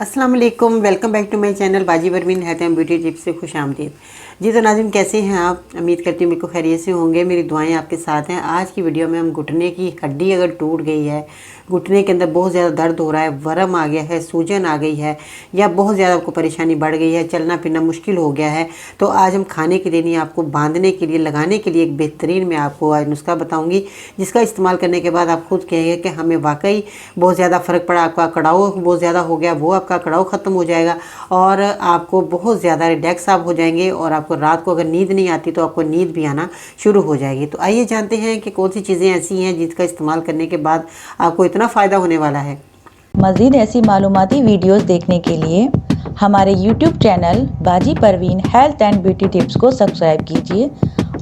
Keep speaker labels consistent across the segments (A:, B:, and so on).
A: अस्सलाम वालेकुम, welcome back to my channel Baji Parveen health and beauty tips से खुश आमदीद। जी तो नाज़रीन, कैसे हैं आप? उम्मीद करती हूँ मेरे को खैरियत से होंगे। मेरी दुआएं आपके साथ हैं। आज की वीडियो में हम घुटने की हड्डी अगर टूट गई है, घुटने के अंदर बहुत ज़्यादा दर्द हो रहा है, वर्म आ गया है, सूजन आ गई है, या बहुत ज़्यादा आपको परेशानी बढ़ गई है, चलना फिरना मुश्किल हो गया है, तो आज हम खाने के लिए नहीं, आपको बांधने के लिए, लगाने के लिए एक बेहतरीन मैं आपको आज नुस्खा बताऊँगी, जिसका इस्तेमाल करने के बाद आप खुद कहेंगे कि हमें वाकई बहुत ज़्यादा फ़र्क पड़ा। आपका कड़ाव बहुत ज़्यादा हो गया, वो आपका कड़ाव ख़त्म हो जाएगा और आपको बहुत ज़्यादा रिलैक्स आप हो जाएंगे। और आपको रात को अगर नींद नहीं आती तो आपको नींद भी आना शुरू हो जाएगी। तो आइए जानते हैं कि कौन सी चीज़ें ऐसी हैं जिसका इस्तेमाल करने के बाद आपको इतना फ़ायदा होने वाला है।
B: मज़ीद ऐसी मालूमाती वीडियोस देखने के लिए हमारे YouTube channel Baji Parveen health and beauty tips को सब्सक्राइब कीजिए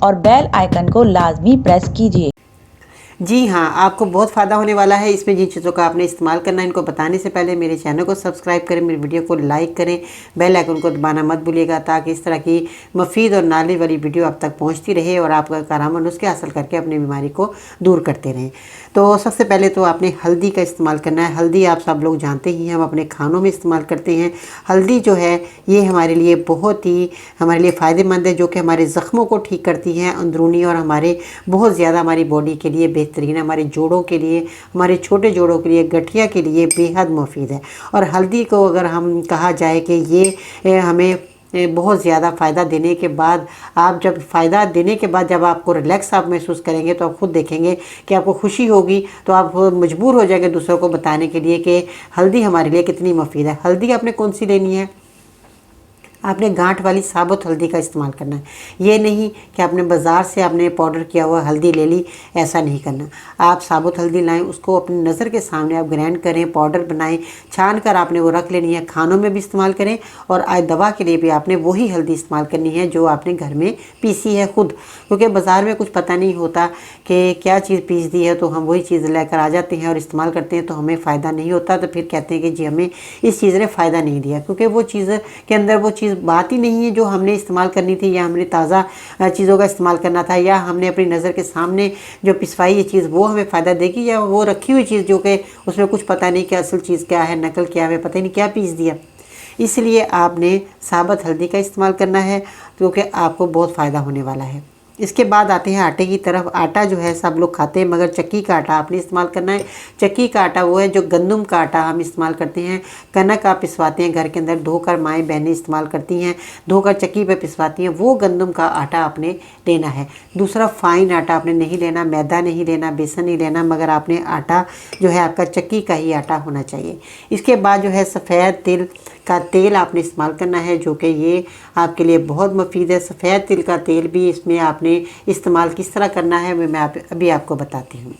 B: और बेल आइकन को लाजमी प्रेस कीजिए।
A: जी हाँ, आपको बहुत फ़ायदा होने वाला है। इसमें जिन चीज़ों का आपने इस्तेमाल करना है, इनको बताने से पहले मेरे चैनल को सब्सक्राइब करें, मेरी वीडियो को लाइक करें, बेल आइकन को दबाना मत भूलिएगा, ताकि इस तरह की मुफीद और नाले वाली वीडियो आप तक पहुंचती रहे और आप कारामा नुस्खे हासिल करके अपनी बीमारी को दूर करते रहें। तो सबसे पहले तो आपने हल्दी का इस्तेमाल करना है। हल्दी आप सब लोग जानते ही हैं, हम अपने खानों में इस्तेमाल करते हैं। हल्दी जो है ये हमारे लिए बहुत ही फ़ायदेमंद है, जो कि हमारे ज़ख्मों को ठीक करती है अंदरूनी, और हमारे बहुत ज़्यादा हमारी बॉडी के लिए बेहतरीन है। हमारे जोड़ों के लिए, हमारे छोटे जोड़ों के लिए, गठिया के लिए बेहद मुफीद है। और हल्दी को अगर हम कहा जाए कि ये हमें बहुत ज़्यादा फ़ायदा देने के बाद, आप जब फ़ायदा देने के बाद जब आपको रिलैक्स आप महसूस करेंगे, तो आप खुद देखेंगे कि आपको खुशी होगी, तो आप मजबूर हो जाएंगे दूसरों को बताने के लिए कि हल्दी हमारे लिए कितनी मुफीद है। हल्दी आपने कौन सी लेनी है? आपने गांठ वाली साबुत हल्दी का इस्तेमाल करना है। ये नहीं कि आपने बाज़ार से आपने पाउडर किया हुआ हल्दी ले ली, ऐसा नहीं करना। आप साबुत हल्दी लाएं, उसको अपनी नज़र के सामने आप ग्राइंड करें, पाउडर बनाएं, छान कर आपने वो रख लेनी है। खानों में भी इस्तेमाल करें और आज दवा के लिए भी आपने वही हल्दी इस्तेमाल करनी है जो आपने घर में पीसी है खुद, क्योंकि बाज़ार में कुछ पता नहीं होता कि क्या चीज़ पीस दी है, तो हम वही चीज़ लेकर आ जाते हैं और इस्तेमाल करते हैं, तो हमें फ़ायदा नहीं होता। तो फिर कहते हैं कि जी हमें इस चीज़ ने फ़ायदा नहीं दिया, क्योंकि वो चीज़ के अंदर वो चीज़ बात ही नहीं है जो हमने इस्तेमाल करनी थी, या हमने ताज़ा चीज़ों का इस्तेमाल करना था, या हमने अपनी नज़र के सामने जो पिसवाई ये चीज़ वो हमें फ़ायदा देगी, या वो रखी हुई चीज़ जो कि उसमें कुछ पता नहीं कि असल चीज़ क्या है, नकल क्या है, पता ही नहीं क्या पीस दिया। इसलिए आपने साबुत हल्दी का इस्तेमाल करना है, क्योंकि आपको बहुत फ़ायदा होने वाला है। इसके बाद आते हैं आटे की तरफ। आटा जो है सब लोग खाते हैं, मगर चक्की का आटा आपने इस्तेमाल करना है। चक्की का आटा वो है जो गंदम का आटा हम इस्तेमाल करते हैं। कनक आप पिसवाते हैं घर के अंदर, धोकर माएँ बहनें इस्तेमाल करती हैं, धोकर चक्की पे पिसवाती हैं, वो गंदम का आटा आपने लेना है। दूसरा, फाइन आटा आपने नहीं लेना, मैदा नहीं लेना, बेसन नहीं लेना, मगर आपने आटा जो है आपका चक्की का ही आटा होना चाहिए। इसके बाद जो है सफ़ेद तिल का तेल आपने इस्तेमाल करना है, जो कि ये आपके लिए बहुत मुफीद है। सफ़ेद तिल का तेल भी इसमें आपने इस्तेमाल किस तरह करना है मैं अभी आपको बताती हूँ।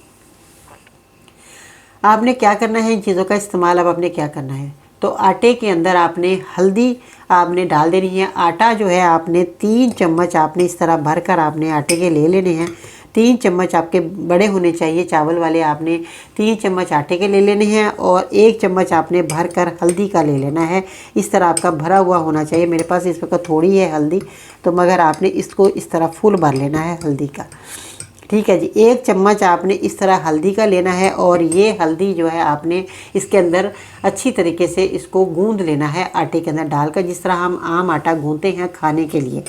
A: आपने क्या करना है, इन चीज़ों का इस्तेमाल अब आपने क्या करना है, तो आटे के अंदर आपने हल्दी आपने डाल देनी है। आटा जो है आपने 3 चम्मच आपने इस तरह भर कर आपने आटे के ले लेने हैं। 3 चम्मच आपके बड़े होने चाहिए चावल वाले, आपने 3 चम्मच आटे के ले लेने हैं और 1 चम्मच आपने भर कर हल्दी का ले लेना है। इस तरह आपका भरा हुआ होना चाहिए। मेरे पास इस वक्त थोड़ी है हल्दी, तो मगर आपने इसको इस तरह फुल भर लेना है हल्दी का। ठीक है जी, 1 चम्मच आपने इस तरह हल्दी का लेना है, और ये हल्दी जो है आपने इसके अंदर अच्छी तरीके से इसको गूंद लेना है आटे के अंदर डालकर, जिस तरह हम आम आटा गूंदते हैं खाने के लिए,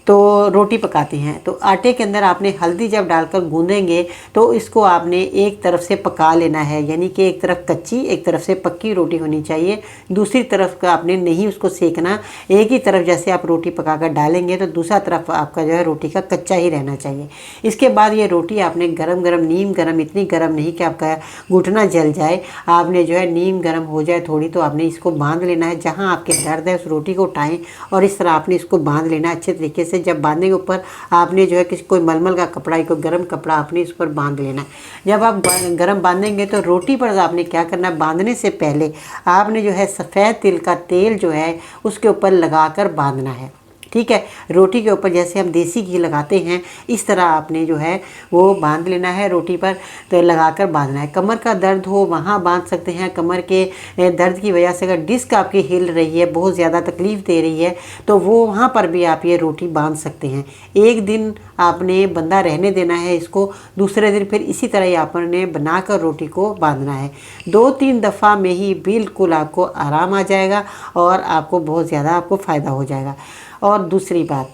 A: तो रोटी पकाते हैं। तो आटे के अंदर आपने हल्दी जब डालकर गूंदेंगे तो इसको आपने एक तरफ से पका लेना है, यानी कि एक तरफ कच्ची एक तरफ से पक्की रोटी होनी चाहिए। दूसरी तरफ का आपने नहीं उसको सेकना, एक ही तरफ जैसे आप रोटी पकाकर डालेंगे तो दूसरा तरफ आपका जो है रोटी का कच्चा ही रहना चाहिए। इसके बाद ये रोटी आपने गरम गरम, नीम गरम, इतनी गरम नहीं कि आपका घुटना जल जाए, आपने जो है नीम गरम हो जाए थोड़ी, तो आपने इसको बांध लेना है। जहाँ आपके दर्द है उस रोटी को उठाएं और इस तरह आपने इसको बांध लेना अच्छे तरीके से। जब बांधने के ऊपर आपने जो है किसी कोई मलमल का कपड़ा या कोई गर्म कपड़ा आपने इस पर बांध लेना है। जब आप गर्म बांधेंगे तो रोटी पर आपने क्या करना है, बांधने से पहले आपने जो है सफ़ेद तिल का तेल जो है उसके ऊपर लगाकर बांधना है। ठीक है। रोटी के ऊपर जैसे हम देसी घी लगाते हैं इस तरह आपने जो है वो बांध लेना है रोटी पर, तो लगाकर बांधना है। कमर का दर्द हो वहाँ बांध सकते हैं। कमर के दर्द की वजह से अगर डिस्क आपकी हिल रही है, बहुत ज़्यादा तकलीफ़ दे रही है, तो वो वहाँ पर भी आप ये रोटी बांध सकते हैं। एक दिन आपने बंधा रहने देना है इसको, दूसरे दिन फिर इसी तरह ही आपने बनाकर रोटी को बांधना है। 2-3 दफ़ा में ही बिल्कुल आपको आराम आ जाएगा और आपको बहुत ज़्यादा आपको फ़ायदा हो जाएगा। और दूसरी बात,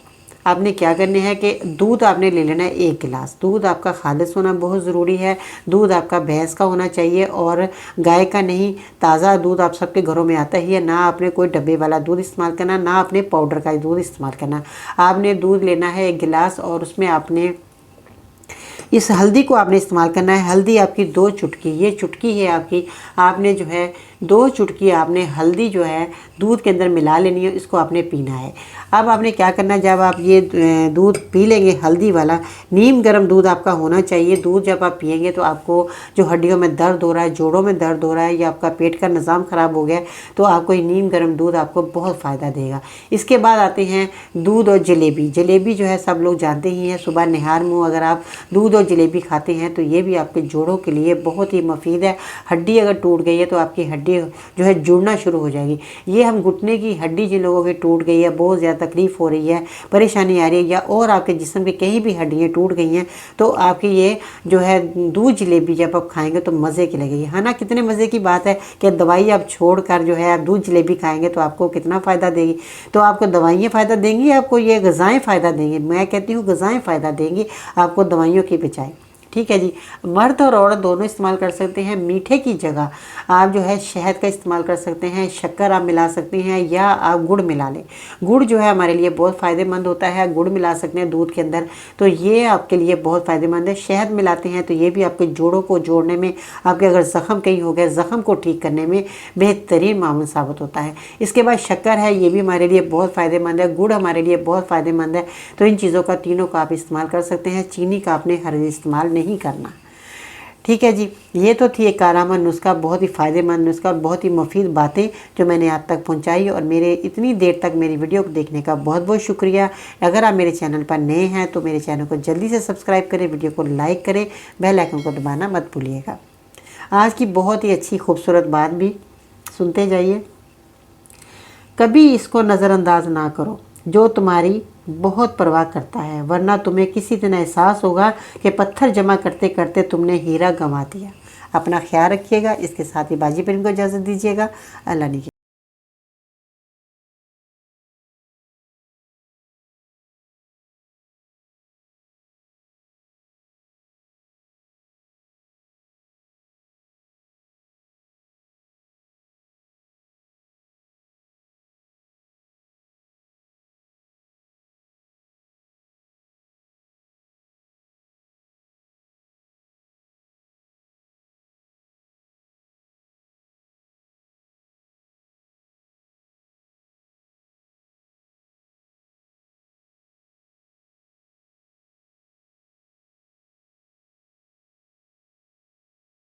A: आपने क्या करने है कि दूध आपने ले लेना है 1 गिलास। दूध आपका खालिस होना बहुत ज़रूरी है। दूध आपका भैंस का होना चाहिए और गाय का नहीं। ताज़ा दूध आप सबके घरों में आता ही है। ना आपने कोई डब्बे वाला दूध इस्तेमाल करना, ना आपने पाउडर का दूध इस्तेमाल करना। आपने दूध लेना है 1 गिलास और उसमें आपने इस हल्दी को आपने इस्तेमाल करना है। हल्दी आपकी 2 चुटकी, ये चुटकी है आपकी, आपने जो है 2 चुटकी आपने हल्दी जो है दूध के अंदर मिला लेनी है। इसको आपने पीना है। अब आपने क्या करना है, जब आप ये दूध पी लेंगे हल्दी वाला, नीम गर्म दूध आपका होना चाहिए। दूध जब आप पिएंगे तो आपको जो हड्डियों में दर्द हो रहा है, जोड़ों में दर्द हो रहा है या आपका पेट का निज़ाम ख़राब हो गया है, तो आपको ये नीम गर्म दूध आपको बहुत फ़ायदा देगा। इसके बाद आते हैं दूध और जलेबी। जलेबी जो है सब लोग जानते ही हैं, सुबह निहार मुँह अगर आप दूध और जलेबी खाते हैं तो ये भी आपके जोड़ों के लिए बहुत ही मुफीद है। हड्डी अगर टूट गई है तो आपकी हड्डी जो है जुड़ना शुरू हो जाएगी। ये हम घुटने की हड्डी जिन लोगों की टूट गई है, बहुत ज़्यादा तकलीफ़ हो रही है, परेशानी आ रही है, या और आपके जिस्म के कहीं भी हड्डियाँ टूट गई हैं, तो आपकी ये जो है दूध जलेबी जब आप खाएंगे तो मज़े की लगेगी। है ना, कितने मज़े की बात है कि दवाई आप छोड़कर जो है आप दूध जलेबी खाएंगे तो आपको कितना फ़ायदा देगी। तो आपको दवाइयाँ फ़ायदा देंगी, आपको ये ग़िज़ाएँ फ़ायदा देंगी। मैं कहती हूँ ग़िज़ाएँ फ़ायदा देंगी आपको दवाइयों की बजाय। ठीक है जी। मर्द और औरत दोनों इस्तेमाल कर सकते हैं। मीठे की जगह आप जो है शहद का इस्तेमाल कर सकते हैं, शक्कर आप मिला सकते हैं, या आप गुड़ मिला लें। गुड़ जो है हमारे लिए बहुत फ़ायदेमंद होता है। गुड़ मिला सकते हैं दूध के अंदर, तो ये आपके लिए बहुत फ़ायदेमंद है। शहद मिलाते हैं तो ये भी आपके जोड़ों को जोड़ने में, आपके अगर ज़ख़म कहीं हो गया, ज़ख़म को ठीक करने में बेहतरीन मामूल साबित होता है। इसके बाद शक्कर है, ये भी हमारे लिए बहुत फ़ायदेमंद है। गुड़ हमारे लिए बहुत फ़ायदेमंद है। तो इन चीज़ों का, तीनों का आप इस्तेमाल कर सकते हैं। चीनी का आपने हर इस्तेमाल नहीं करना। ठीक है जी। ये तो थी एक कारगर नुस्खा, बहुत ही फ़ायदेमंद नुस्खा और बहुत ही मुफीद बातें जो मैंने आप तक पहुंचाई। और मेरे इतनी देर तक मेरी वीडियो को देखने का बहुत बहुत शुक्रिया। अगर आप मेरे चैनल पर नए हैं तो मेरे चैनल को जल्दी से सब्सक्राइब करें, वीडियो को लाइक करें, बेल आइकन को दबाना मत भूलिएगा। आज की बहुत ही अच्छी खूबसूरत बात भी सुनते जाइए। कभी इसको नज़रअंदाज ना करो जो तुम्हारी बहुत परवाह करता है, वरना तुम्हें किसी दिन एहसास होगा कि पत्थर जमा करते करते तुमने हीरा गंवा दिया। अपना ख्याल रखिएगा। इसके साथ ही बाजी पर इनको इजाज़त दीजिएगा। अल्लाह ने